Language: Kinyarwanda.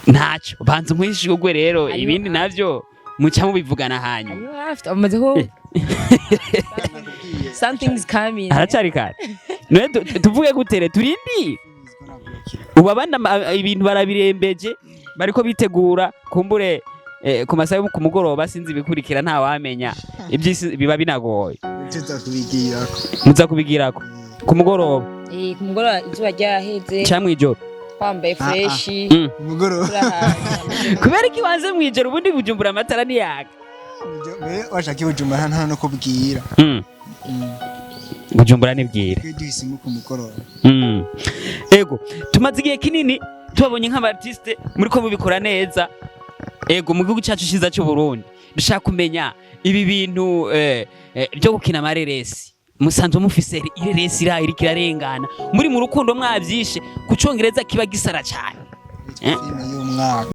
ntacyo banza umwishigwe rero ibindi navyo muca mubivugana hanyuma amaze ho something's coming haracari kare none tuvuge gutere turindi ubu abana ibintu barabirembeje bariko bitegura kumbure ku masaha yo ku mugoroba sinzi ibikurikira nta wamenya ibyisi biba binagoye muza kubigirako ku mugoroba ku mugoroba izuba ryaheze cyangwa mwijoro twambaye fresh mugoroba kubera iki wanze mwijoro ubundi Bujumbura amatara niyaka washaka Bujumbura nta no kubwira Bujumbura nibwira duhisemo ku mugoroba ego tumaze igihe kinini tubabonye nk'abartiste muri ko mubikora neza ego mu gihugu cyacu cyiza cyo Burundi dushaka kumenya ibi bintu byo gukina amareresi musanzwe mufise ireresi iri kirarengana muri mu rukundo mwavyishe ku Congereza kiba gisara cyane y'umwaka